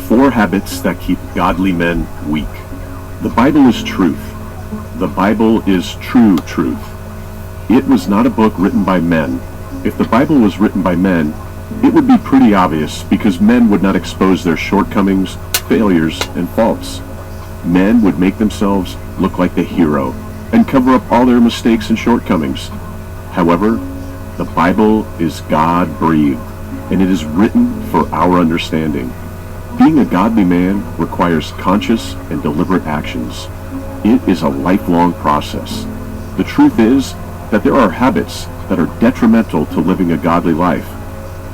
4 habits that keep godly men weak. The Bible is truth. The Bible is true truth. It was not a book written by men. If the Bible was written by men, it would be pretty obvious because men would not expose their shortcomings, failures, and faults. Men would make themselves look like the hero and cover up all their mistakes and shortcomings. However, the Bible is God-breathed, and it is written for our understanding. Being a godly man requires conscious and deliberate actions. It is a lifelong process. The truth is that there are habits that are detrimental to living a godly life.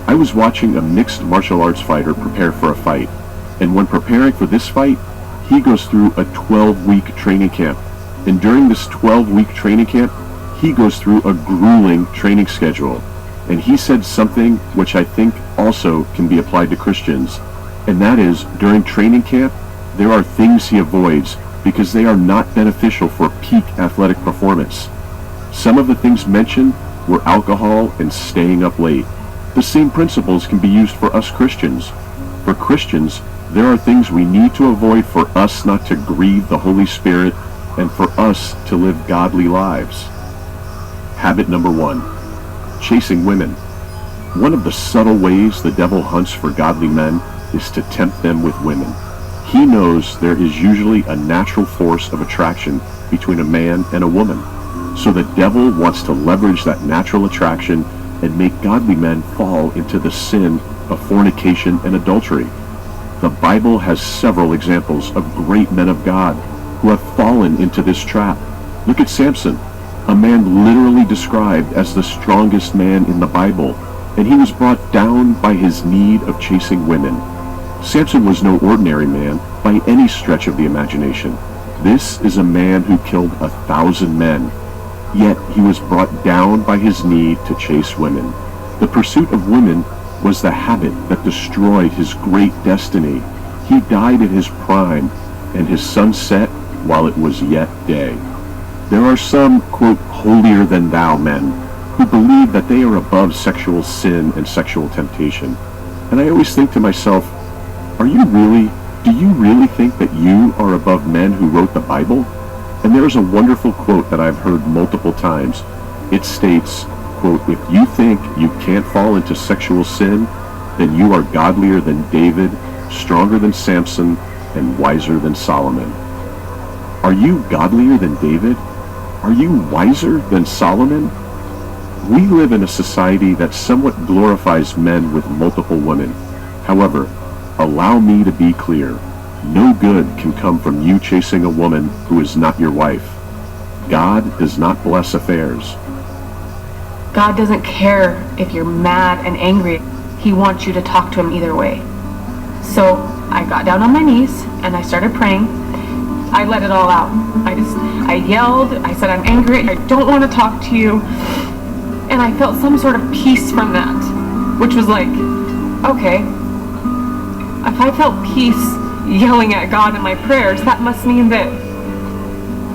I was watching a mixed martial arts fighter prepare for a fight, and when preparing for this fight, he goes through a 12-week training camp. And during this 12-week training camp, he goes through a grueling training schedule. And he said something which I think also can be applied to Christians, and that is, during training camp, there are things he avoids because they are not beneficial for peak athletic performance. Some of the things mentioned were alcohol and staying up late. The same principles can be used for us Christians. For Christians, there are things we need to avoid for us not to grieve the Holy Spirit and for us to live godly lives. Habit number 1, chasing women. One of the subtle ways the devil hunts for godly men is to tempt them with women. He knows there is usually a natural force of attraction between a man and a woman. So the devil wants to leverage that natural attraction and make godly men fall into the sin of fornication and adultery. The Bible has several examples of great men of God who have fallen into this trap. Look at Samson, a man literally described as the strongest man in the Bible, and he was brought down by his need of chasing women. Samson was no ordinary man by any stretch of the imagination. This is a man who killed 1,000 men. Yet he was brought down by his need to chase women. The pursuit of women was the habit that destroyed his great destiny. He died in his prime, and his sun set while it was yet day. There are some, quote, holier-than-thou men who believe that they are above sexual sin and sexual temptation. And I always think to myself, do you really think that you are above men who wrote the Bible? And there is a wonderful quote that I've heard multiple times. It states, quote, if you think you can't fall into sexual sin, then you are godlier than David, stronger than Samson, and wiser than Solomon. Are you godlier than David? Are you wiser than Solomon? We live in a society that somewhat glorifies men with multiple women. However, allow me to be clear. No good can come from you chasing a woman who is not your wife. God does not bless affairs. God doesn't care if you're mad and angry. He wants you to talk to him either way. So I got down on my knees and I started praying. I let it all out. I yelled. I said, I'm angry. I don't want to talk to you. And I felt some sort of peace from that, which was like, okay, if I felt peace yelling at God in my prayers, that must mean that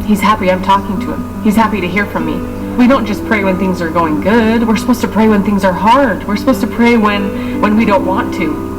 he's happy I'm talking to him. He's happy to hear from me. We don't just pray when things are going good. We're supposed to pray when things are hard. We're supposed to pray when we don't want to.